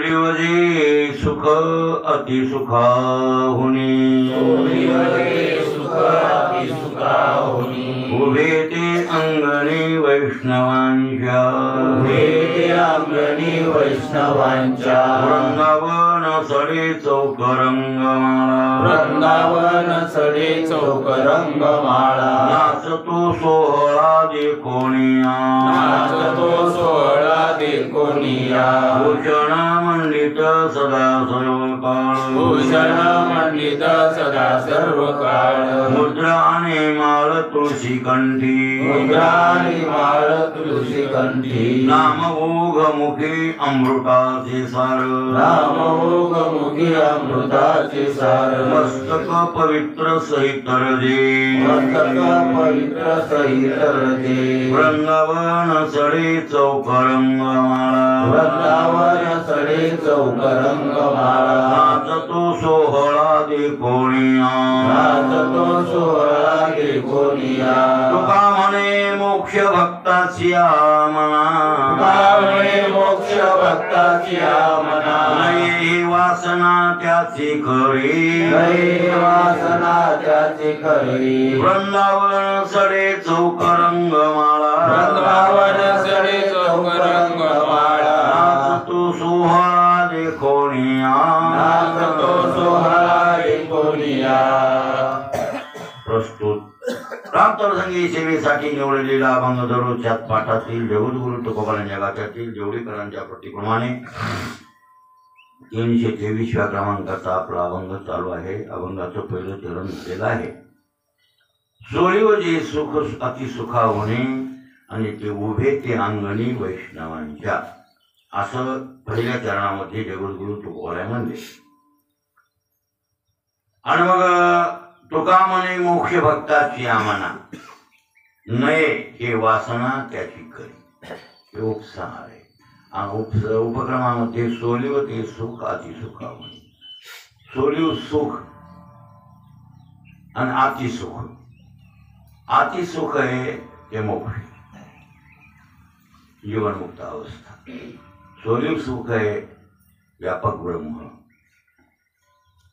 सोलिवजे सुख अतिसुखाहुनी उभे ते अंगणी वैष्णवांच्या वृंदावन सडे चौक रंगमाळा नाचतो सोहळा देखोनिया भूषण मंडित सदा सर्व काळ मुद्रा आणि माळ तुळशी कंठी नामभोग मुखी अमृताचे सार मस्तक पवित्र सहित वृंदावन सडे चौक रंगमाळा नाचतो सोहळा देखोनिया तुका म्हणे मोक्ष भक्ताची आमना नाही वासना त्याची खरी वृंदावन सडे चौक रंगमाळा नाचतो सोहळा देखोनिया प्रस्तुत रामतरसंगी सेवेसाठी निवडलेला अभंग दररोजच्या पाठातील जगद्गुरु तुकोबाराय जगातील जेवढेकरांच्या प्रतिप्रमाणे 323व्या क्रमांकाचा आपला अभंग चालू आहे. अभंगाचं पहिलं चरण दिलेलं आहे. सोळीवजे सुख अतिसुखाहुनी आणि ते उभे ते अंगणी वैष्णवांच्या असं पहिल्या चरणामध्ये जगद्गुरु तुकोबाराय म्हणले. आणि मग तुका म्हणे मोक्ष भक्ताची आमना नये हे वासना त्याची खरी हे उपसंहार आहे. उपक्रमामध्ये सोलिव ते सुख अतिसुखाहुनी सोलिव सुख आणि अतिसुख आहे ते मोक्ष जीवनमुक्त अवस्था. सोलिव सुख आहे व्यापक ब्रह्म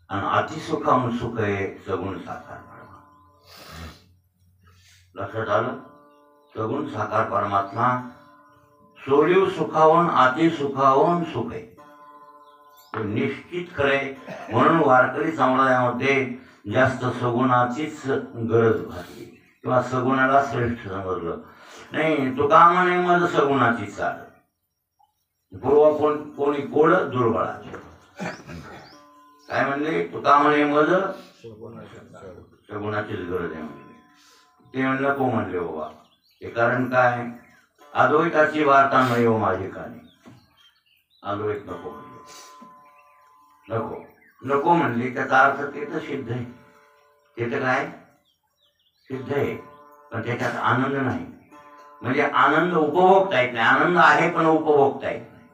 आणि अतिसुखाम सुख आहे सगुण साकार परमात्मा. लक्षात आलं? सगुण साकार परमात्मा सोलिव सुखावून अतिसुखावून सुख आहे निश्चित खरे. म्हणून वारकरी संप्रदायामध्ये जास्त सगुणाचीच गरज भासली किंवा सगुणाला श्रेष्ठ समजलं नाही. तुका म्हणे मग सगुणाची चाल पूर्व कोणी कोड दुर्बळाचे काय म्हणले. तुका म्हणे मज सगुणाचीच गरज आहे म्हणले. ते म्हणलं को म्हणले बाबा हे कारण काय. अद्वैताची वार्ता न येऊ माझी कानी. अद्वैत नको म्हणले नको म्हणले. त्याचा अर्थ ते तर सिद्ध आहे. ते तर काय सिद्ध आहे पण त्याच्यात आनंद नाही. म्हणजे आनंद उपभोगता येत नाही. आनंद आहे पण उपभोगता येत नाही.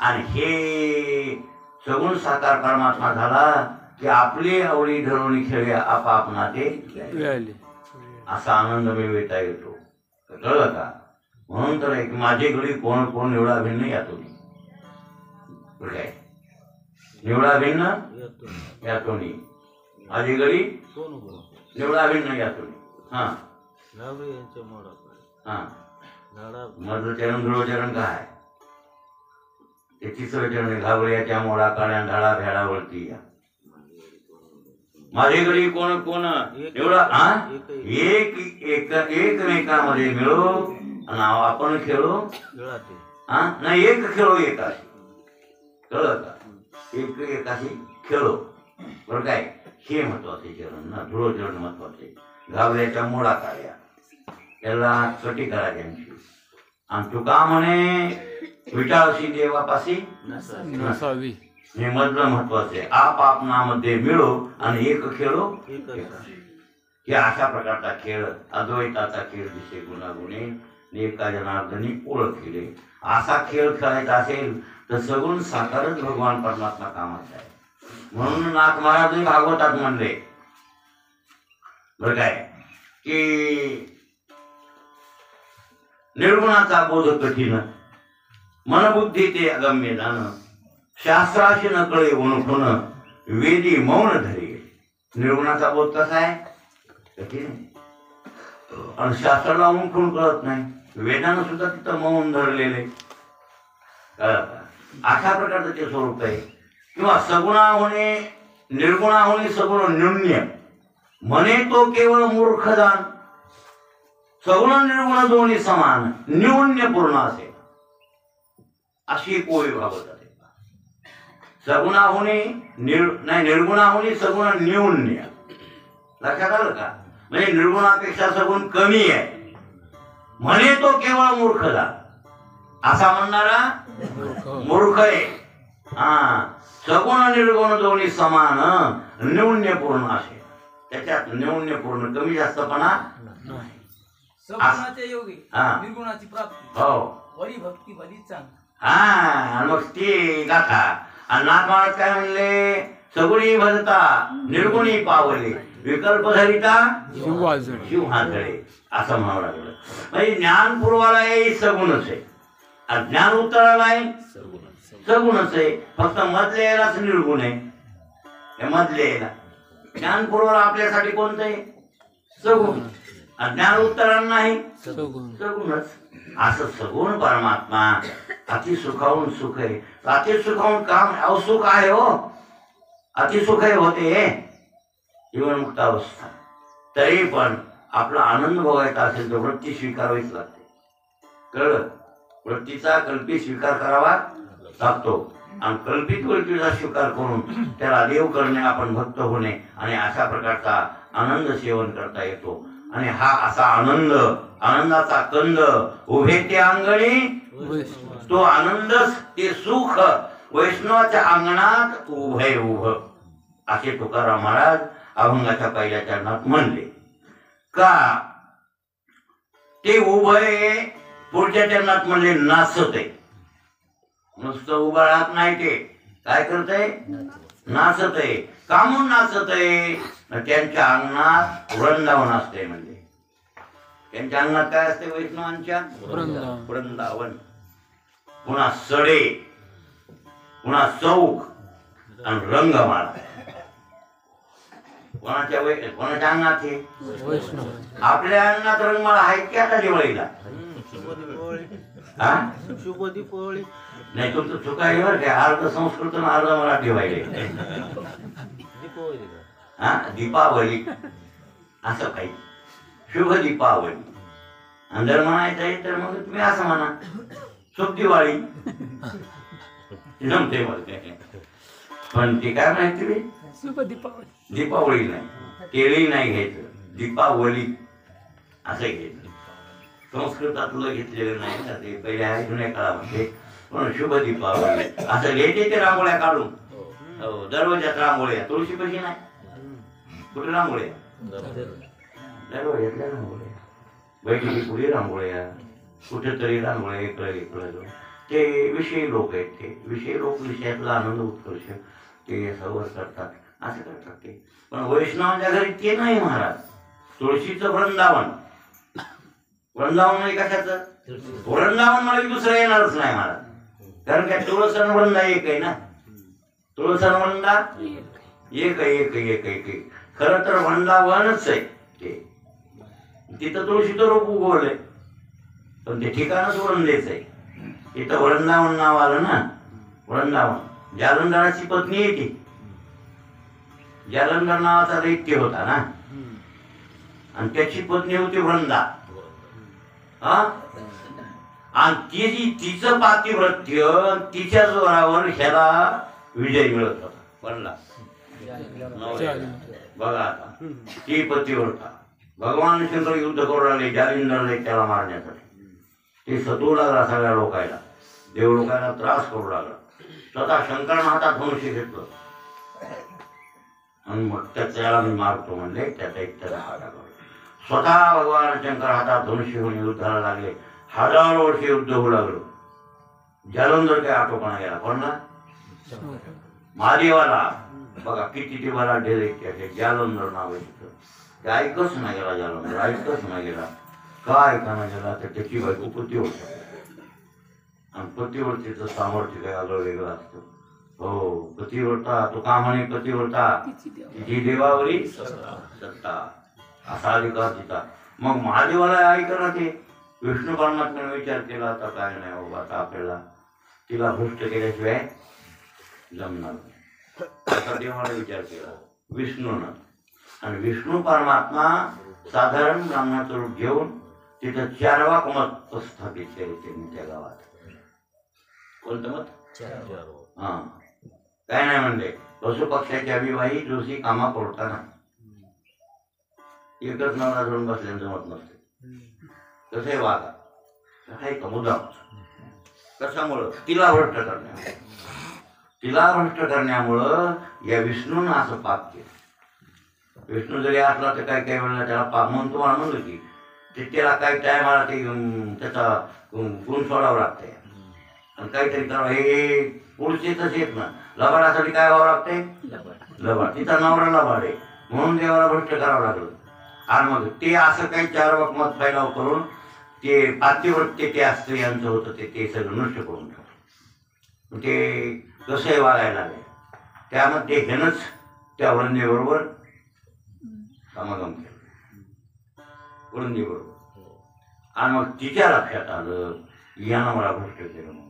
आणि हे सगुण साकार परमात्मा झाला की आपली आवडी धरून खेळे आपापना ते असा आनंद मिळविता येतो. कळलं का. म्हणून तर एक माझे गडी कोण निवडा भिन्न यातून काय निवडा भिन्न यातून माझी गडी निवडा भिन्न यातून. हा माझं चरण ध्रुवचरण काय ते तिसरं चरण घाबऱ्याच्या मोडा काळ्या ढाळा भेडावरती या माझे गडी कोण निवडा. एकमेकांमध्ये मिळो आणि आपण खेळू नाही. एक खेळो एकाशी. कळलं का. एकाशी खेळो बरं काय. हे महत्वाचे चरण ना. ध्रुवचरण महत्वाचे. घाबऱ्याच्या मोडा काढ्या त्याला कटी करा त्यांची. आणि तुका म्हणे विटाळशी देवापाशी नसावी हे मधलं महत्वाचे. आपापनामध्ये मिळो आणि एक खेळो हे अशा प्रकारचा खेळ अद्वैताचा खेळ दिसे गुणागुणे एका जनार्दनी ओळख केले. असा खेळ खेळायचा असेल तर सगुण साकारच भगवान परमात्मा कामाचा आहे. म्हणून नाथ महाराज भागवतात म्हणले बरं काय की निर्गुणाचा बोध कठीण मनबुद्धी ते अगम्य जाण शास्त्राशी नकळे उणखून वेदी मौन धरी. निर्गुणाचा बोध कसा आहे? कठीण आहे. आणि शास्त्राला उणखून कळत नाही. वेदानं सुद्धा तिथं मौन धरलेले. अशा प्रकारचं ते स्वरूप आहे. किंवा सगुणा होणे निर्गुणा होणे सगुण न्यून्य म्हणे तो केवळ मूर्खदान. सगुण निर्गुण दोन्ही समान न्यून्य पूर्ण असे अशी एक ओळी भागवतात. सगुणा होणे निर्गुणा होणे सगुण न्यून्य. लक्षात आलं का? म्हणजे निर्गुणापेक्षा सगुण कमी आहे म्हणे तो केवळ मूर्खदान. असा म्हणणारा मूर्ख आहे. हा, सगुण निर्गुण दोन्ही समान न्यून्यपूर्ण असे. त्याच्यात न्यून्यपूर्ण कमी जास्तपणा सगुणाचे योगी निर्गुणाची प्राप्ती. हो, वरी भक्ती भली चांग. हा, मग ती गाथा. आणि नाथ महाराज काय म्हणले? सगुणी भजता निर्गुणी पावले विकल्प धरिता शिवहाजळे असं म्हणावं लागलं. म्हणजे ज्ञानपूर्वाला सगुणच आहे, अज्ञान उत्तराला सगुणच आहे. फक्त मधले यायलाच निर्गुण आहे. मधले यायला ज्ञानपूर्वाला आपल्यासाठी कोणतं आहे? सगुण. अज्ञान उत्तराला नाही सगुणच. असं सगुण परमात्मा अति सुखावून सुख आहे. अति सुखावून काम अवसुख आहे हो. अतिसुख होते जीवनमुक्त अवस्था. तरी पण आपला आनंद भोगायचा असेल तर वृत्ती स्वीकारावीच लागते. कळलं? वृत्तीचा कल्पित स्वीकार करावा लागतो. आणि कल्पित वृत्तीचा स्वीकार करून त्याला देव करणे, आपण भक्त होणे आणि अशा प्रकारचा आनंद सेवन करता येतो. आणि हा असा आनंद, आनंदाचा कंद उभे ते अंगणी, तो आनंदच ते सुख वैष्णवाच्या अंगणात उभे उभ असे तुकाराम महाराज अभंगाच्या पहिल्या चरणात म्हणले. का ते उभय पुढच्या चरणात म्हणले नाचते. नुसतं उभं राहत नाही, ते काय करतय? नाचतय. का म्हणून नाचतय? त्यांच्या अंगणात वृंदावन असते. म्हणजे त्यांच्या अंगणात काय असते? वैष्णवांच्या वृंदावन. पुन्हा सडे, पुन्हा चौक आणि रंगमाळा. कोणाच्या अंगणात हे? आपल्या अंगणात रंगमाळा आहेत की आता दिवाळीला? नाही, तुमचं चुका आहे बरं का. अर्ध संस्कृत आणि अर्ध मराठी व्हायले. हा, दीपावली असं काही. शुभ दीपावली. आणि जर म्हणायचं आहे तर मग तुम्ही असं म्हणा शुभ दिवाळी. जमते मग. पण ते काय माहिती? शुभ दीपावली. दीपावली नाही, केळी नाही घ्यायचं, दीपावली असं घ्यायचं. संस्कृतातलं घेतलेलं नाही ना ते. पहिल्या जुन्या काळामध्ये पण शुभ दीपावली असं लिहायचे ते रांगोळ्या काढून. दरवाज्यात रांगोळ्या. तुळशी कशी नाही? कुठे रांगोळ्या? दरवाज्यातल्या रांगोळ्या. बैठकी पुढे रांगोळ्या. कुठेतरी रांगोळ्या इकडं इकडं. ते विषयी लोक आहेत. ते विषयी लोक विषयातला आनंद उत्कर्ष ते सर्व करतात, असं करतात ते. पण वैष्णवांच्या घरी ते नाही महाराज. तुळशीचं वृंदावन. वृंदावन म्हणजे कशाचं? वृंदावन मला दुसरं येणारच नाही महाराज. कारण काय? तुळस आणि वृंदा एक आहे ना. तुळस आणि वृंदा एक एक एक एक. खरं तर वृंदावनच आहे ते. तिथं तुळशीचं रोप उगवलंय, पण ते ठिकाणच वृंदेच आहे. तिथं वृंदावन नाव आलं ना. वृंदावन. जालंधराची पत्नी आहे ती. जालंधर नावाचा दैत्य होता ना, आणि त्याची पत्नी होती वृंदा. आणि तिचं पातिव्रत्य, तिच्या जोरावर ह्याला विजय मिळत होता. बनला बघा आता. ती पतिव्रता. भगवान शंकर युद्ध करू लागले जालिंदर त्याला मारण्यासाठी. ते सतू लागला सगळ्या लोकायला. देव लोकांना त्रास करू लागला. स्वतः शंकरानं हातात धनुष्य घेतलं आणि मग त्याला मी मारतो म्हणले. त्याचा एक त्याला हात टाकला. स्वतः भगवान शंकर हातात धनुष्य घेऊन युद्धाला लागले. 1000 वर्ष युद्ध होऊ लागलं. जालंधर काय आटोपणा गेला. कोणला? महादेवाला. बघा किती ते मला ढेरे. जालंधर नाव आहे तिथं. ते ऐकच नाही गेला. जालंधर ऐकच नाही गेला. काय ऐकायला गेला तर त्याची बायको पती होती. आणि पतीवरतीचं सामर्थ्य काय आलं वेगळं असतं. हो, पतिव्रता तुका म्हणे पतिव्रता तिची देवावरी सत्ता असा अधिकार तिचा. मग महादेवाला ऐकणार ते विष्णू परमात्म्याने विचार केला आता काय नाही बाबा, आता आपल्याला तिला भ्रष्ट केल्याशिवाय जमणार नाही. आता देवाला विचार केला विष्णूनं, आणि विष्णू परमात्मा साधारण ब्राह्मणाचं रूप घेऊन तिथं 4वा मत स्थापित केले त्यांनी त्या गावात. कोणतं मत? हा, काय नाही म्हणले पशु पक्ष्याच्या विवाही जोशी कामा पडताना एकच नवरा धरून बसल्यानं जमत नसते. कसं आहे वागा आहे का मुद्दाम. कशामुळं? तिला भ्रष्ट करण्यामुळं. तिला भ्रष्ट करण्यामुळं या विष्णूनं असं पाप केलं. विष्णू जरी असला तर काय काय वेळेला त्याला पाप म्हणतो म्हणलं की त्याला काही टायमाला ते त्याचा गुण सोडावं लागतंय आणि काहीतरी करावं. हे पुढचे तसेच ना, लबाडासाठी काय व्हावं लागतंय? लबाड. तिचा नवरा लबाड आहे म्हणून देवाला भ्रष्ट करावं लागलं. आणि मग ते असं काही 4 वकमत फैलाव करून ते पातिव्रत्य त्या स्त्रियांचं होतं ते सगळं नष्ट करून टाकलं. ते कसंही वागायला लागले. त्यामध्ये हेनच त्या वृंदेबरोबर समागम केलं वृंदेबरोबर. आणि मग तिच्या लक्षात आलं यानं मला भ्रष्ट केलं म्हणून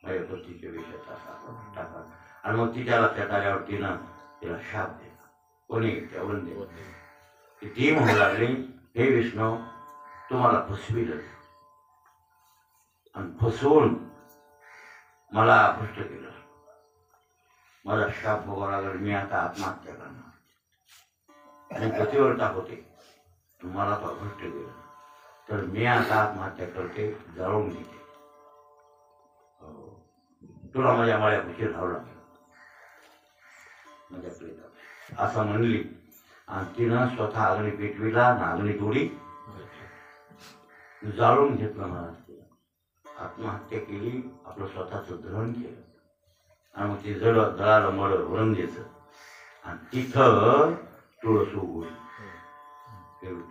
माझ्या पतीच्या विषयात असा टाका. आणि मग तिच्या लक्षात आल्यावर तिनं तिला शाप दिला. कोणी? त्या वृंदेवर. ती म्हणू लागली हे विष्णू तुम्हाला फसविलं आणि फसवून मला भ्रष्ट केलं. मला शाप भोगावा लागला. मी आता आत्महत्या करणार. आणि पतिव्रता होते मला तो भ्रष्ट केलं तर मी आता आत्महत्या करते, जाळून घेते. तुला माझ्या माळ्यापाशी राहावं लागलं माझ्याकडे असं म्हणली. आणि तिनं स्वतः अग्नी पेटविला आणि अग्नी तोडी जाळून घेतलं. मला आत्महत्या केली, आपलं स्वतःचं दहन केलं. आणि मग ते जळालं मळ वृंदेचं. आणि तिथं तुळस उगवली.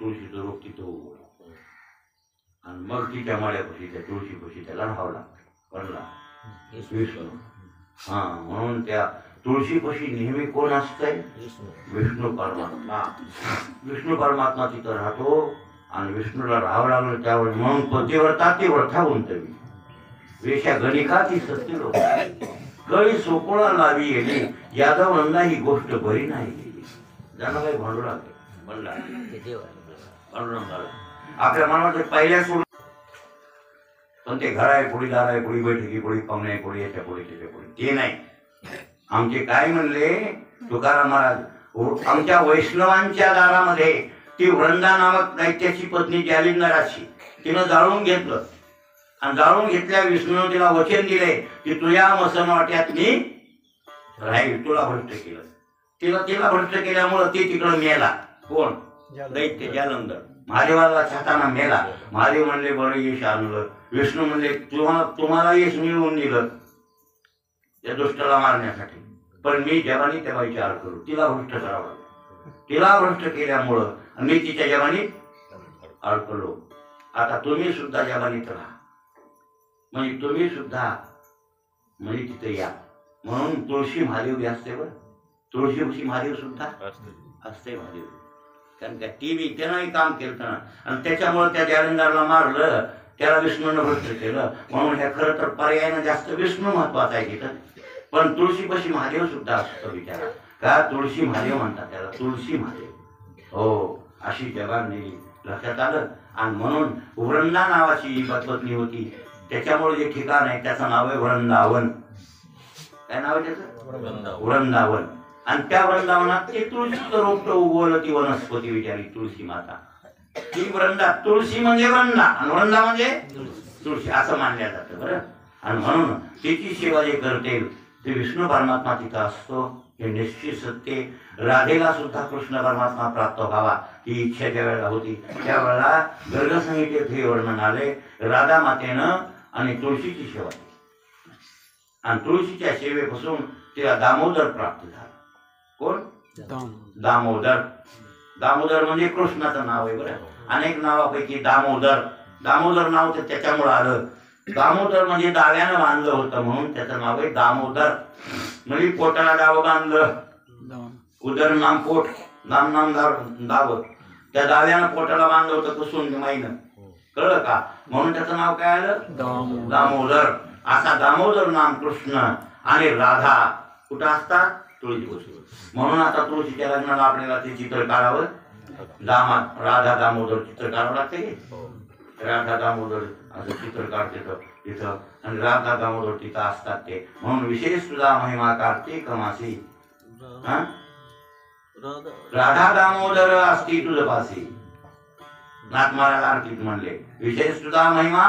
तुळशीचं रोप तिथं उगवलं. आणि मग तिच्या माळ्यापाशी त्या तुळशीपाशी त्याला राहावं लागतं. पडला विष्णू. हा, म्हणून त्या तुळशीपाशी नेहमी कोण असतंय? विष्णू परमात्मा. विष्णू परमात्मा तिथं राहतो आणि विष्णूला राहावं लागलं त्यावेळी. म्हणून पतिव्रता ती व्रथा गुंतवी वेशा गणिका ती सत्य लोक कळी सोकोळा लावी येणे यादव नंदा ही गोष्ट बरी नाही गेली. ज्यांना काही भांडू लागले आपल्या मनामध्ये पहिल्या सोडून पण ते घर आहे पुढे दार आहे पुढे बैठकी पुढे पाहुणे आहे पुढे याच्या पुढे त्याच्या पुढे ते नाही. आमचे काय म्हणले तुकाराम महाराज आमच्या वैष्णवांच्या दारामध्ये ती वृंदा नामक दैत्याची पत्नी जालिंदराची तिनं जाळून घेतलं. आणि जाळून घेतल्या विष्णूनं तिला वचन दिले की तुझ्या मसन वाट्यात मी राहील. तुला भ्रष्ट केलं. तिला भ्रष्ट केल्यामुळं ते तिकडं मेला. कोण? दैत्य जालंधर. महादेवाला छाताना मेला. महादेव म्हणले बरं यश आणलं. विष्णू म्हणले तुम्हाला यश मिळवून दिलं त्या दुष्टाला मारण्यासाठी, पण मी जवानी तेव्हा विचार करू तिला भ्रष्ट करावं लागलं. तिला भ्रष्ट केल्यामुळं मी तिच्या जवानीत अडकलो. आता तुम्ही सुद्धा जवानीत राहा म्हणजे तुम्ही सुद्धा म्हणजे तिथे या. म्हणून तुळशी महादेव असते बरं. तुळशीपाशी महादेव सुद्धा असते महादेव. कारण का ती त्यानंही काम केलं ना आणि त्याच्यामुळे त्या जालिंदरला मारलं. त्याला विष्णूनं भ्रष्ट केलं. म्हणून ह्या खरं तर पर्यायानं जास्त विष्णू महत्वाचा आहे तिथं. पण तुळशीपाशी महादेव सुद्धा असतो विचारा का. तुळशी महादेव म्हणतात त्याला तुळशी महादेव. हो, अशी जगांनी लक्षात आलं. आणि म्हणून वृंदा नावाची पत्नी होती. त्याच्यामुळे जे ठिकाण आहे त्याचं नाव आहे वृंदावन. काय नाव आहे त्याचं? वृंदावन. आणि त्या वृंदावनात ते तुळशीचं रोपटं उगवलं. ती वनस्पती विचारली तुळशी माता. ती वृंदा तुळशी म्हणजे वृंदा आणि वृंदा म्हणजे तुळशी असं मानलं जातं बरं. आणि म्हणून तिची सेवा जे करते ते विष्णू परमात्मा तिथं असतो हे निश्चित सत्य. राधेला सुद्धा कृष्ण परमात्मा प्राप्त व्हावा ही इच्छा ज्या वेळेला होती त्यावेळेला गर्गसंहितेत हे वर्णन आले. राधा मातेनं आणि तुळशीची सेवा केली आणि तुळशीच्या सेवेपासून तिला दामोदर प्राप्त झाला. कोण? दामोदर. दामोदर म्हणजे कृष्णाचं नाव आहे बरं. अनेक नावापैकी दामोदर. दामोदर नाव तर त्याच्यामुळे आलं. दामोदर म्हणजे डाव्यानं बांधलं होतं म्हणून त्याचं नाव आहे दामोदर. म्हणजे पोटाला दाव बांधलं, उदर नाम पोट, नाम दाव, त्या दाव्यानं पोटाला बांधलं होतं कुसून माईनं, कळलं का? म्हणून त्याचं नाव काय आलं? दामोदर. असा दामोदर नाम कृष्ण आणि राधा कुठं असतात? तुळशीपाशी. म्हणून आता तुळशीच्या लग्नाला आपल्याला ते चित्र काढावं, राधा दामोदर चित्र काढावं लागते. राधा दामोदर असं चित्र काढते तिथं, आणि राधा दामोदर तिथं असतात ते. म्हणून विशेष तुझा महिमा कार्तिक मासी, राधा दामोदर असती तुझ पासी. नाथ महाराज आरतीत म्हणले विशेष तुझा महिमा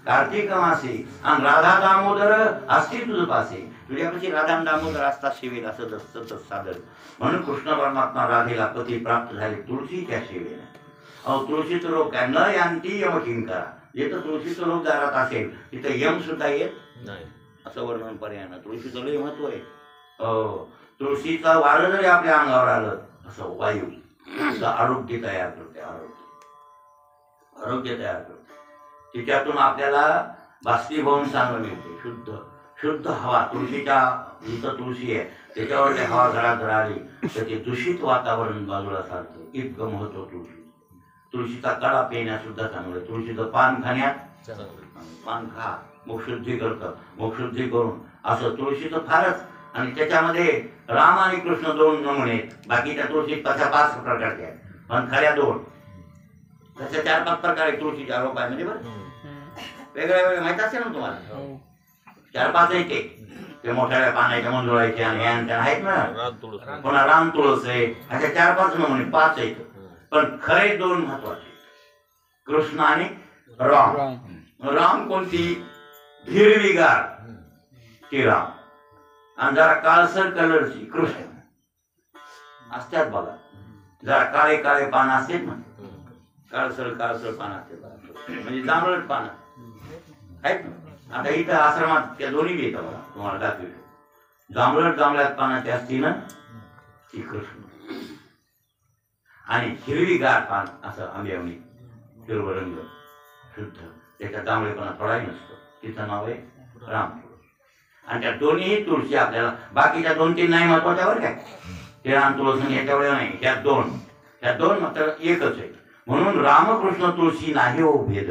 कार्तिक मासी आणि राधा दामोदर असती तुझ पासी. तुझ्यापाशी राधा दामोदर असतात सेवेला सतत सादर. म्हणून कृष्ण परमात्मा राधेला पती प्राप्त झाले तुळशीच्या सेवेला. अहो तुळशीचं रोग काय न यांती यम किंकरा. जिथं तुळशीचं रोग दारात असेल तिथं यम सुद्धा येत नाही, असं वर्णन पर्यायनं. तुळशीचं लय महत्व आहे. तुळशीचं वारं जरी आपल्या अंगावर आलं असं वायू आरोग्य तयार करते, आरोग्य तयार करते. तिच्यातून आपल्याला बाष्पीभवन चांगलं मिळते, शुद्ध हवा. तुळशीच्या जिथं तुळशी आहे त्याच्यावर हवा घरात राहिली तर ते दूषित वातावरण बाजूला सारखं. इतकं महत्व तुळशी. तुळशीचा काढा पिण्यास सुद्धा चांगलं. तुळशीचं पान खाण्यात पान खा, मुखशुद्धी करतं, मुखशुद्धी करून असं तुळशीचं फारच. आणि त्याच्यामध्ये राम आणि कृष्ण दोन नमुने, बाकीच्या तुळशीत तशा 5 प्रकारच्या आहेत, पण खऱ्या 2. तशा 4-5 प्रकार आहेत तुळशीच्या रोपामध्ये. बरं वेगळ्या वेगळ्या माहित असेल ना तुम्हाला. 4-5 आहेत ते मोठ्या पानाच्या मंजुळाचे आणि आहेत ना. पुन्हा राम तुळस आहे. अशा 4-5 नमुने 5 आहेत. पण खरे 2 महत्वाचे, कृष्ण आणि राम. राम कोणती? हिरवीगार ती राम, आणि जरा काळसर कलरची कृष्ण असतात बघा. जरा काळे काळे पान असतात ना, काळसर पान असतात, म्हणजे जांभळट पान आहेत ना. आता इथं आश्रमात त्या दोन्ही बी येतं बघा, तुम्हाला दाखवतो. जांभळट पानाची असती ना ती कृष्ण, आणि हिरवीगार पान असं आंब्यावणी हिरवं रंग शुद्ध, त्याच्या जांभळेपणा थोडाही नसतो, तिचं नाव आहे राम. आणि त्या दोन्ही तुळशी आपल्याला, बाकीच्या 2-3 नाही महत्वाच्या बरं काय. ते राम तुळस याच्यावर नाही, ह्या 2 मात्र एकच आहे. म्हणून रामकृष्ण तुळशी नाही हो भेद,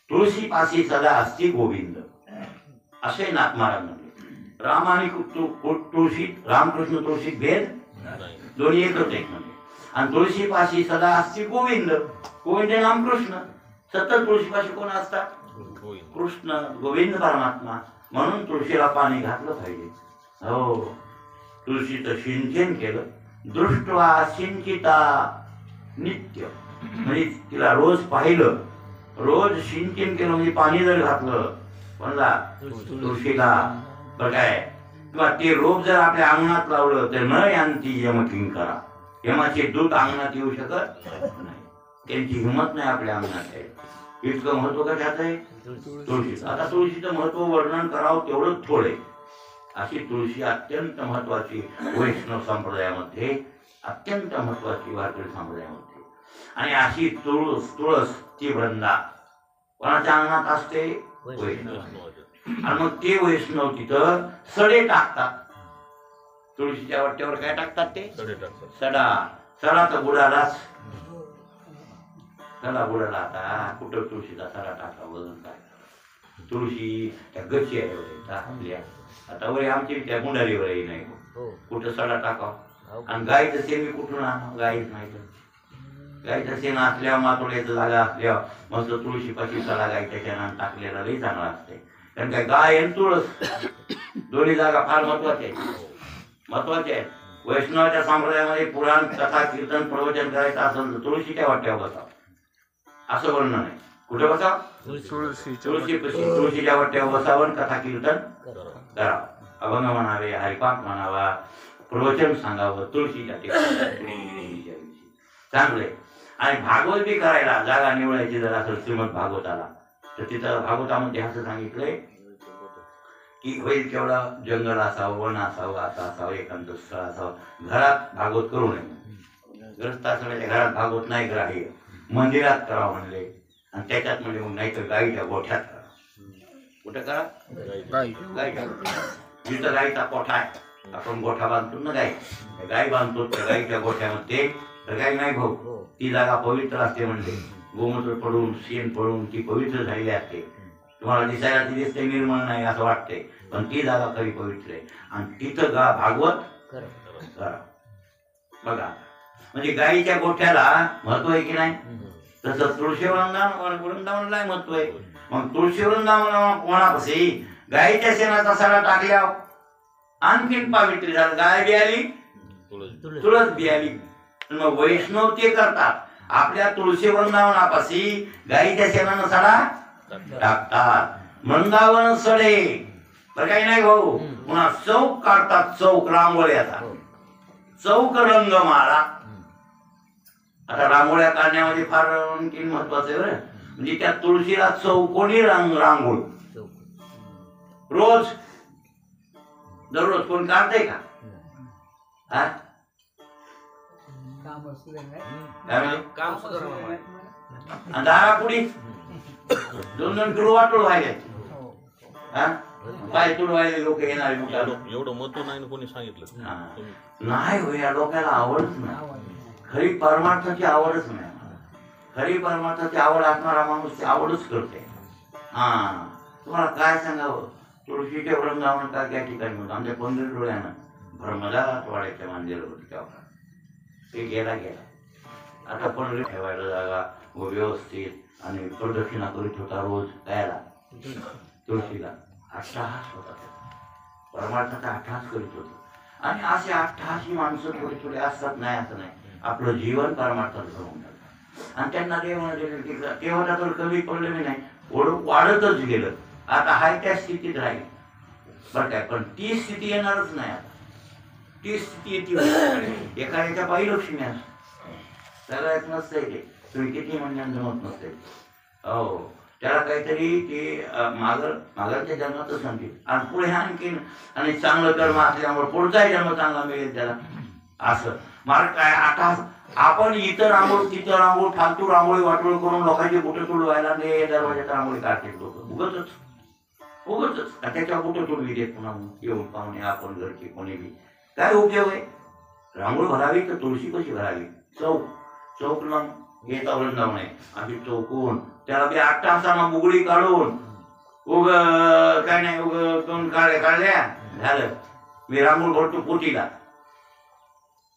तुळशी पाशी सदा असती गोविंद, असे नाथ महाराज म्हणले. राम आणि तुळशी, रामकृष्ण तुळशी भेद दोन्ही एकच आहेत म्हणजे. आणि तुळशी पाशी सदा असती गोविंद, गोविंद नाम कृष्ण. सतत तुळशी पाशी कोण असतात? कृष्ण, गोविंद परमात्मा. म्हणून तुळशीला पाणी घातलं पाहिजे. हो, तुळशीचं सिंचन केलं, दृष्टवा सिंचिता नित्य, म्हणजे तिला रोज पाहिलं, रोज सिंचन केलं, म्हणजे पाणी जर घातलं कोणला? तुळशीला, बरं काय, किंवा ते रोप जर आपल्या अंगणात लावलं तर न यांती यम किंकरा. यमाचे दूत अंगणात येऊ शकत नाही, त्यांची हिंमत नाही आपल्या अंगणात आहे. इतकं महत्व कशाचं आहे? तुळशी. आता तुळशीचं महत्व वर्णन करावं तेवढं थोडे. अशी तुळशी अत्यंत महत्वाची वैष्णव संप्रदायामध्ये, अत्यंत महत्वाची वारकरी संप्रदायामध्ये. आणि अशी तुळस ती वृंदा कोणाच्या अंगणात असते? वैष्णव. आणि मग ते वैष्णव तिथं सडे टाकतात. तुळशीच्या वाट्यावर काय टाकतात? ते सडा तर बुडालाच. सडा बुडाला. आता कुठं तुळशीचा सडा टाकावं काय? तुळशी त्या गच्ची आहे आपल्या, आता वय आमची त्या गुंडारीवरही नाही, कुठं सडा टाकावं. आणि गायचं शेण मी कुठून आणा? गायच नाही तर गायचं शेण असल्यावर, मातोड्याचं जागा असल्यावर मस्त तुळशीपाशी सडा गायच्या शेणानं टाकलेला लई चांगला असते. कारण काय गाय आणि तुळस दोन्ही जागा फार महत्वाच्या आहेत. वैष्णवाच्या संप्रदायामध्ये पुराण, कथा, कीर्तन, प्रवचन करायचं असेल तर तुळशीच्या वाट्यावर बसावं असं वर्णन आहे. कुठे बसावं? तुळशीच्या वाट्यावर बसावं, कथा कीर्तन करावं, अभंग म्हणावे, हरिपाठ म्हणावा, प्रवचन सांगावं तुळशीच्या ठिकाणी चांगले. आणि भागवत बी करायला जागा निवडायची जर असेल श्रीमद भागवताला तर तिथं भागवतामध्ये असं सांगितलंय की होईल केवढं जंगल असावं, वन असावं, असं असावं, एकांत स्थळ असावं. घरात भागवत करू नये. ग्रस्ताश्रमाच्या घरात भागवत नाही ग्राह्य, मंदिरात करावं म्हणले. आणि त्याच्यात म्हणजे मग नाही तर गाईच्या गोठ्यात करा. कुठं करा? गाईच्या. जिथं गाईचा गोठा आहे आपण गोठा बांधतो ना गाय बांधतो त्या गाईच्या गोठ्यामध्ये तर गाय नाही भाऊ ती जागा पवित्र असते म्हणजे गोमूत्र पडून शेण पडून ती पवित्र झालेली असते. तुम्हाला दिसायला ती दिसते निर्मळ नाही असं वाटते पण ती जागा खरी पवित्र आहे आणि तिथं भागवत करा. बघा म्हणजे गाईच्या गोठ्याला महत्व आहे की नाही. तसं तुळशी वृंदावनाला महत्व आहे. मग तुळशी वृंदावनापाशी गाईच्या शेणाचा सडा टाकल्यावर आणखीन पवित्र झालं. गाय बी आली तुळस बी आली. मग वैष्णव ते करतात आपल्या तुळशी वृंदावनापाशी गाईच्या शेणानं सडा टाकतात. वृंदावन सडे तर काही नाही भाऊ. पुन्हा चौक काढतात चौक रांगोळ्याचा चौक रंग मारा. आता रांगोळ्या काढण्यामध्ये फार आणखी महत्वाचं आहे बरं. म्हणजे त्या तुळशीला चौकोनी रांगोळ रोज दररोज कोण काढते का. दारापुडी 2-2 किलो वाटोळ व्हायला काय तुडवायले लोक येणार. एवढं महत्व नाही कोणी सांगितलं नाही हो. या लोकांना आवडच नाही. खरी परमार्थाची आवडच नाही. खरी परमार्थाची आवड असणारा माणूस ती आवडच करते. तुम्हाला काय सांगावं. तुळशीच्या वृंदावन का त्या ठिकाणी होतं आमच्या 15 डोळ्यानं भरमदात वाड्याच्या मंदिर होती तेव्हा ते गेला. आता पण ठेवायला जागा व व्यवस्थित आणि प्रदक्षिणा करीत होता रोज गायला तुळशीला. अट्टहास होता परमार्थाचा अट्टहास करीत होता. आणि असे अट्टहासी माणसं थोडी असतात नाही असं नाही. आपलं जीवन परमार्थात घडवून टाकतं आणि त्यांना तेव्हा तर कमी पडलं नाही वाढतच गेलं. आता हाय त्या स्थितीत राहील बरं काय. पण ती स्थिती येणारच नाही. आता ती स्थिती येते एका याच्या पायी लक्ष्मी असते सगळ्यात नसतंय ते. तुम्ही किती म्हणण्यानं जमत नसते. हो त्याला काहीतरी ते मागच्या जन्मातच सांगतील आणि पुढे आणखीन आणि चांगलं कर्म असल्यामुळे पुढचाही जन्म चांगला मिळेल त्याला असं. मार्ग काय आता आपण इतर रांगोळ तिथं रांगोळ फालतू रांगोळी वाटोळ करून लोकांची बुटं तुडवायला दरवाजात रांगोळी काढतील लोक उगच त्याच्या बुटं तुडवी देत पुन्हा येऊन पाहुणे आपण घरचे कोणी बी काय उपयोग आहे. रांगोळी भरावी तर तुळशी कशी भरावी. चौक येता वृंदावन आहे आम्ही चौकून त्याला बी 8 तासांना बुगडी काढून काय नाही 2 काढल्या झालं. मी रांगोळ भरतो पोटीला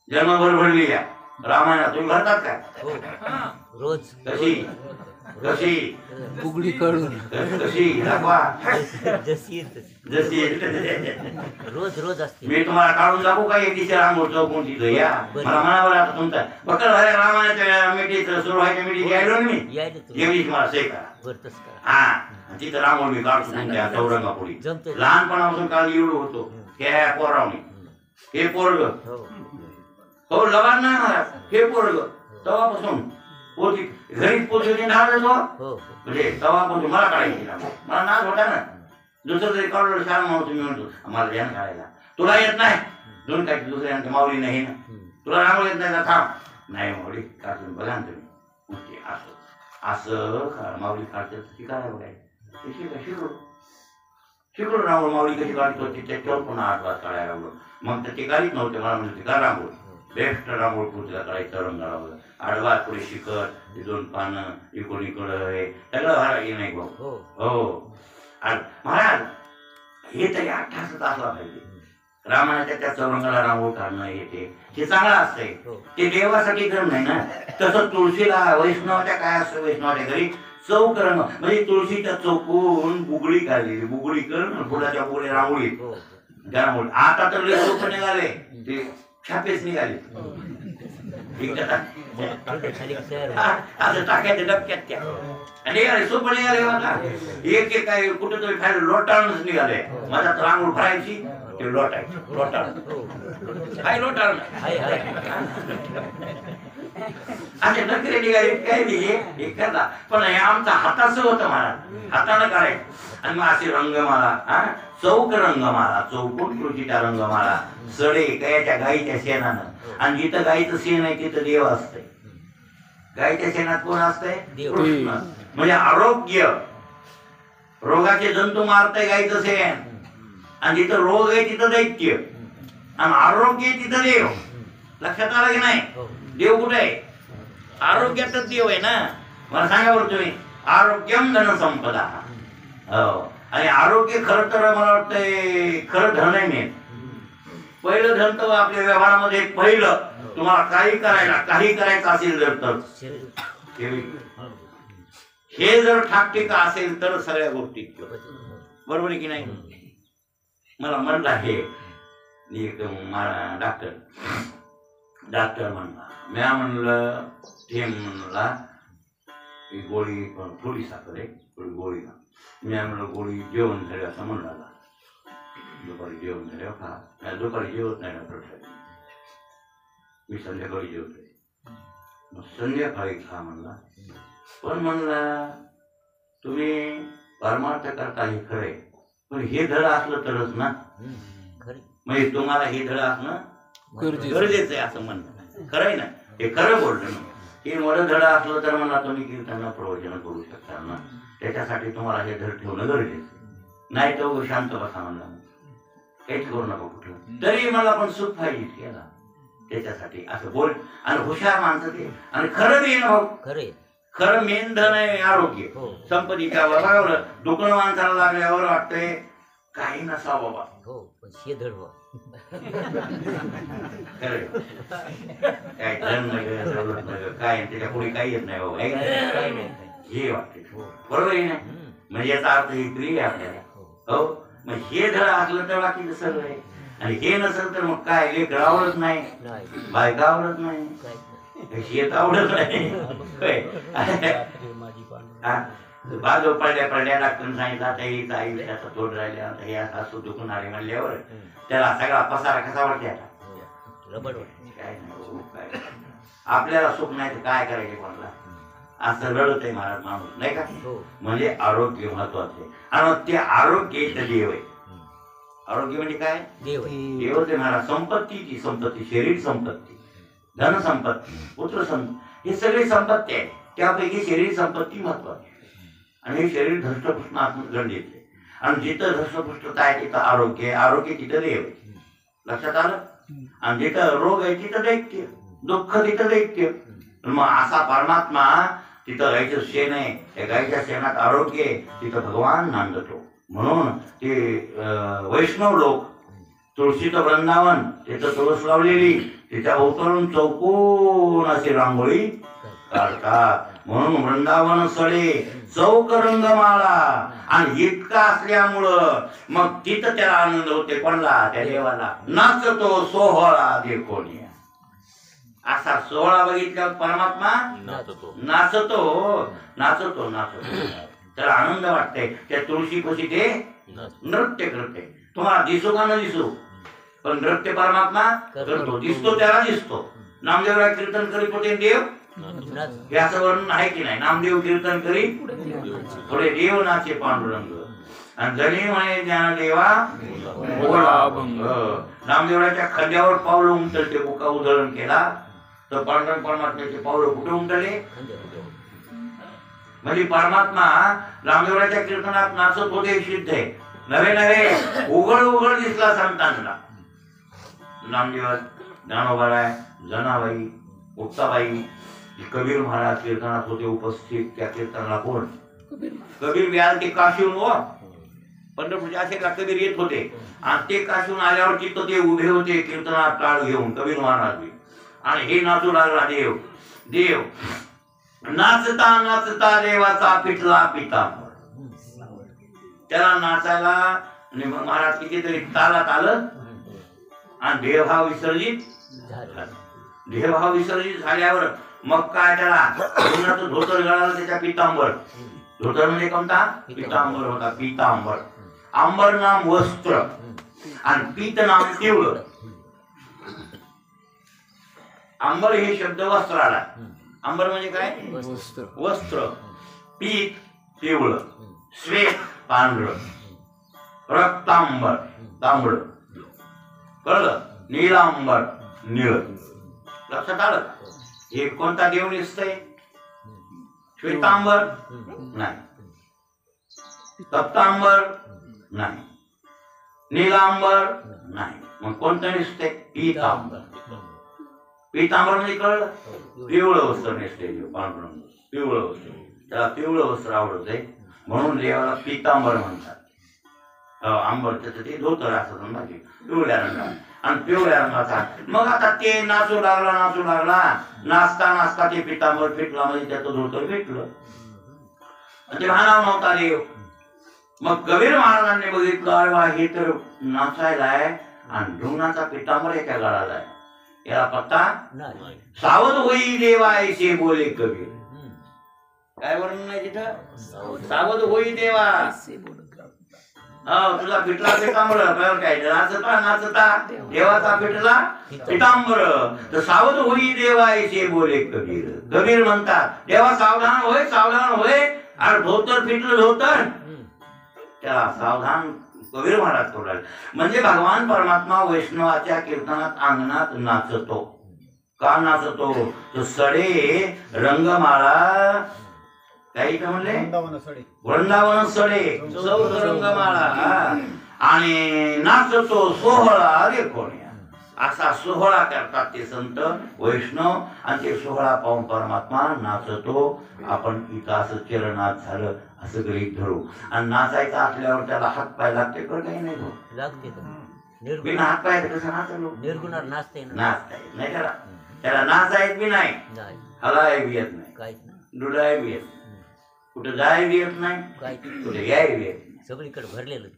जन्मभर भरली या रामायणात. तुम्ही भरतात काय रोज कशी बुगडी काढून कशी दाखवा जशी जशी रोज असते. मी तुम्हाला काढून दाखवू का एक दिवशी रांगोळ चौकून तिथं या मला म्हणावं आता तुमचा बकल झाल्या रामायणाच्या मिठीचं सुरू व्हायच्या मिठी यायलो ना मी एवढीच मला सही करा. तिथं रांगोळ मी काढतो तुमच्या चौरंगापुढी लहानपणापासून काल एवढं होतो त्या पोरावणी. हे पोरग हो लबाड नाही महाराज. हे पोरग तेव्हापासून पोती घरीच पोती म्हणजे तेव्हापासून मला काढायची मला नाच होता ना. दुसरं तरी काढलं छान माणूस मी म्हणतो आम्हाला यानं काढायला. तुला येत नाही 2 काय दुसऱ्या माऊली नाही ना तुला रांगोळी येत नाही ना थांब नाही माऊली काढून बघा ना तुम्ही असं माऊली काढते ती काय बघायला शिकलो रांगोळ माऊली कशी काढतो त्याच्यावर पुन्हा 8 वाजता काढायला लागलो. मग तर ते काढीत नव्हते मला म्हणजे ते का रांगोळ बेस्ट रांगोळ पुढच्या काढायचं रंग लावलं आडवा पुढे शिकत 2 पानं इकडून इकडं हे सगळं भरायला नाही भाऊ. हो महाराज हे तरी 8 तासात असला पाहिजे. रामायणाच्या त्या चौरंगाला रांगोळ काढणं येते ते चांगलं असतंय. ते देवासाठी कर नाही ना. तसं तुळशीला वैष्णवाच्या काय असतं वैष्णवाच्या घरी चौक रंग म्हणजे तुळशीच्या चौकून बुगडी काढलेली बुगडी करून फुलाच्या पुढे रांगोळी रांगोळी. आता तर लय चौक निघाले ते छापेच निघाले असं टाकायचं डबक्यात त्या आणि सोपं निघाले मला एक काय कुठं तरी खायला लोटाळूनच निघाले. माझ्या रांगोळ भरायची ते लोटायची लोटाळ लोटाळ असे नकरे निघाले काय नाही एखादा पण हे आमचा हाताचं होतं महाराज हातानं काढायचं आणि मग असे रंगमाला चौक रंगमाला चौकून तुळशीच्या रंगमाला सडे गायच्या गाईच्या शेणानं. आणि जिथं गाईचं शेण आहे तिथं देव असतंय. गाईच्या शेणात कोण असतंय कृष्ण. म्हणजे आरोग्य रोगाचे जंतू मारतंय गाईचं शेण आणि जिथं रोग आहे तिथं दैत्य आणि आरोग्य तिथं देव. लक्षात आलं की नाही? हो. देव कुठे आहे? आरोग्यातच देव आहे ना. मला सांगा बरं तुम्ही, आरोग्यम धन संपदा. हो. आणि आरोग्य खरं तर मला वाटतंय खरं धन आहे. मेन पहिलं धन तर आपल्या व्यवहारामध्ये पहिलं, तुम्हाला काही करायचं असेल जर तर हे जर ठाकठीक असेल तर सगळ्या गोष्टी बरोबर आहे की नाही? मला म्हणलं हे एक डॉक्टर म्हणला, मी म्हणलं ते म्हणला ही गोळी पण थोडी साखर आहे, थोडी गोळी ना. मी म्हणलं गोळी जेवण झाले असं म्हणला. दुपारी जेवण झाले खा. दुपारी जेवत नाही डॉक्टर, मी संध्याकाळी जेवतोय. मग संध्याकाळी खा म्हणला. पण म्हणला तुम्ही परमार्थ करता हे खरंय, पण हे धड असलं तरच ना. म्हणजे तुम्हाला हे धड असणं गरजेचं आहे असं म्हणणं खरं आहे ना. हे खरं बोललं ना. हे मोठं धड असलं तर म्हणा तुम्ही कीर्तनाला प्रवचन करू शकता ना. त्याच्यासाठी तुम्हाला हे धड ठेवणं गरजेचं नाही. तर शांत बसा म्हणला, काहीच करू नका कुठलं. तरी मला पण सुख पाहिजे केला त्याच्यासाठी असं बोल. आणि हुशार माणसं ते. आणि खरं बी ना भाऊ, खरं मेन धन आहे आरोग्य. संपत्तीच्या बरोबर दुखणं माणसाला लागल्यावर वाटतंय काही नसा बाबा. काय धन नाही काय त्याच्या पुढे काही येत नाही बाबा. हे वाटते बरोबर आहे ना. म्हणजे याचा अर्थ ही क्रिया आपल्याला. हो, मग हे धड असलं तर बाकी सगळं आहे. आणि हे नसेल तर मग काय लेकर आवडत नाही, बायका आवडत नाही, शेत आवडत नाही. बाजू पडल्या डॉक्टरने सांगितलं आता हेच आयुष्याचा तोड राहिल्या, आता हे असं दुखून आले म्हणल्यावर त्याला सगळा पसारा कसा वाटते आता. काय नाही आपल्याला सुख नाही तर काय करायचे कोणाला, असं रडत आहे महाराज माणूस नाही का. म्हणजे आरोग्य महत्वाचं आहे. आणि मग ते आरोग्य इथं देव आहे. आरोग्य म्हणजे काय? देव आहे महाराज. संपत्तीची संपत्ती, शरीर संपत्ती, धन संपत्ती, पुत्र संपत्ती, हे सगळी संपत्ती आहे. त्यापैकी शरीर संपत्ती महत्वाची. आणि हे शरीर धष्टपुष्ट असणं गरजेचं आहे. आणि जिथं धष्टपुष्टता आहे तिथं आरोग्य, आरोग्य तिथं देव आहे. लक्षात आलं? आणि जिथं रोग आहे तिथं दैत्य, दुःख तिथं दैत्य. मग असा परमात्मा तिथं गायचं शेण आहे, त्या गायच्या शेणात आरोग्य आहे, तिथं भगवान नांदतो. म्हणून ते वैष्णव लोक तुळशीचं वृंदावन, तिथं तुळस लावलेली, तिच्या अवतरून चौकोन अशी रांगोळी काढतात. म्हणून वृंदावन सडे चौक रंगमाळा. आणि इतका असल्यामुळं मग तिथं त्याला आनंद होते. कोणला? त्या देवाला. नाचतो सोहळा देखोनी. असा सोहळा बघितल्यावर परमात्मा नाचतो नाचतो नाचतो. त्याला आनंद वाटतंय. त्या तुळशी कशी ते नृत्य करते. तुम्हाला दिसो का न दिसो, पण नृत्य परमात्मा करतो. दिसतो त्याला दिसतो. नामदेवराय कीर्तन करीत होते देव, हे असं वर्णन आहे की नाही? नामदेव कीर्तन करी थोडे देव नाचे पांडुरंग. आणि जणी म्हणे ज्ञानदेवा बोला भंग. नामदेवराच्या खांद्यावर पावलं उमटलते. बुका उधळण केला तर पांडुरंग परमात्म्याचे पावलं कुठे उमटले? म्हणजे परमात्मा नामदेवराच्या कीर्तनात नाचत होते सिद्ध आहे. नवे नवे उघड दिसला संतांना. नामदेवा, ज्ञानोबाराय, जनाबाई, मुक्ताबाई, कबीर महाराज कीर्तनात होते उपस्थित. त्या कीर्तनाला कोण? कबीर व्याल ते काशीहून व पंढरपूरच्या असेला कबीर येत होते. आणि ते काशीहून आल्यावर तिथं ते उभे होते कीर्तनात टाळ घेऊन कबीर महाराज. आणि हे नाचू लागला देव. देव नाचता नाचता देवाचा पिठला पितांबर. त्याला नाचायला महाराज कितीतरी तालात आलं. आणि देवभाव विसर्जित झाल्यावर मग काय त्याला धोतर गळालं. त्याच्या पितांबर. धोतर म्हणजे कोणता? पितांबर होता. पितांबर. आंबर नाम वस्त्र आणि पीत नाम पिवळ. आंबर हे शब्द वस्त्राला. आंबर म्हणजे काय? वस्त्र. पीत पिवळ, श्वेत पांढरं, रक्तांबर तांबड, कळलं? नीलांबर निळ. लक्षात आलं? हे कोणता देव दिसतंय? श्वेतांबर नाही, तप्तांबर नाही, निलांबर नाही. मग कोणतं नेसते? पितांबर. पितांबर म्हणजे कळलं? पिवळं वस्त्र नेसते पांढरं पिवळं वस्त्र. त्याला पिवळं वस्त्र आवडते म्हणून देवाला पितांबर म्हणतात. आंबर त्याचं ते धोतर असतं माझी पिवळ्या रंगात आणि पिवळ्या रंगाचा. मग आता ते नाचू लागला नाचता नाचता ते पितांबर फिटला म्हणजे त्याचं धोतर फिटलं. ते भानाव नव्हता देव. मग कबीर महाराजांनी बघितलं अरे वा हे तर नाचायला आहे आणि ढुंगणाचा पितांबर एका गळाला आहे. याला पत्ता नाही. सावध होई देवा ऐसे बोले कबीर. काय वर्णन आहे तिथं? सावध होई देवा. तुझा पिठला पितांबर काय नाचता देवाचा पिठला पितांबर. तर सावध होई देवा ऐसे बोले कबीर. कबीर म्हणतात देवा सावधान होय आणि धोतर फिटलं धोतर त्याला सावधान कबीर महाराज तोडाले. म्हणजे भगवान परमात्मा वैष्णवाच्या कीर्तनात अंगणात नाचतो. का नाचतो? तो सडे रंगमाळा काही म्हणले वृंदावन सडे चौक रंगमाळा आणि नाचतो सोहळा रे कोण्या. असा सोहळा करतात ते संत वैष्णव आणि ते सोहळा पाहून परमात्मा नाचतो. आपण इथं असं चरणात झालं असं गृहीत धरू आणि नाचायचं असल्यावर त्याला हात पाय लागते कर काही नाही लागते. बिना हात पाय कसं नाचलो निर्गुणार नाचते ना. नाचता येत नाही त्याला नाचायत बी नाही हलाय बी येत नाही काहीच नाही. डुलाय बी येत नाही कुठं जाय बी येत नाही कुठे याय बी येत नाही. सगळीकडे भरलेलं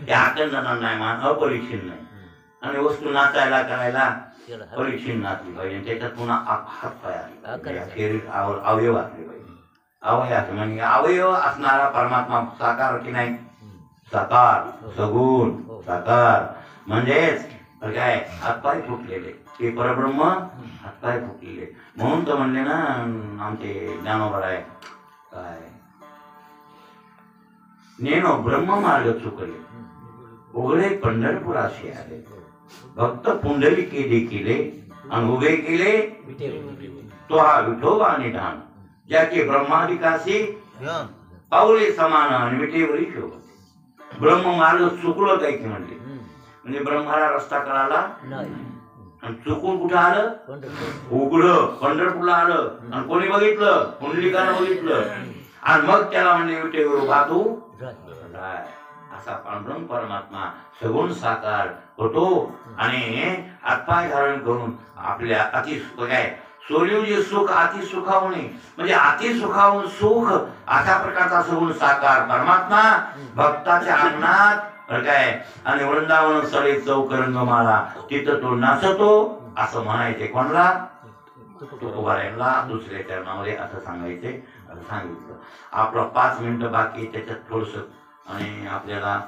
त्या आकंदना नाही मान अपरीक्षित नाही. आणि वस्तू नाचायला करायला परीक्षित नाचली पाहिजे. त्याच्यात पुन्हा हात पाय शरीर अवयव असले पाहिजे. अवयव म्हणजे अवयव असणारा परमात्मा साकार की नाही? साकार सगुण साकार म्हणजेच काय हातपाय फुटलेले ते परब्रह्म हातपाय फुटलेले. म्हणून तर म्हणले ना आमचे ज्ञानोबा आहे काय नेनो ब्रह्म मार्ग चुकले उघडे पंढरपुराशी आले. भक्त पुंडलिके देखिले आणि उभे केले तो हा विठोबा निधान ज्याचे ब्रह्मादिकाशी पाऊले समान आणि विटेवरी शोभ. ब्रह्म मार्ग चुकलं काय की म्हणले म्हणजे ब्रह्माला रस्ता कळाला आणि चुकून कुठं आलं? उघडं पंढरपूरला आलं आणि कोणी बघितलं? पुंडलिकानं बघितलं आणि मग त्याला म्हणले विटेवर उभा तू असा पांडुरंग परमात्मा सगुण साकार होतो आणि हातपाय धारण करून आपल्या अति काय सोलिव जे सुख अति सुखावणे म्हणजे अति सुखावून सुख अशा प्रकारचा सगुण साकार परमात्मा भक्ताच्या अंगणात काय आणि वृंदावन सडे चौक रंगमाळा तिथं तो नाचतो असं म्हणायचे. कोणाला? तुकोबारायांना दुसऱ्या चरणामध्ये असं सांगायचे असं सांगितलं. आपलं 5 मिनिटं बाकी त्याच्यात थोडस आणि आपल्याला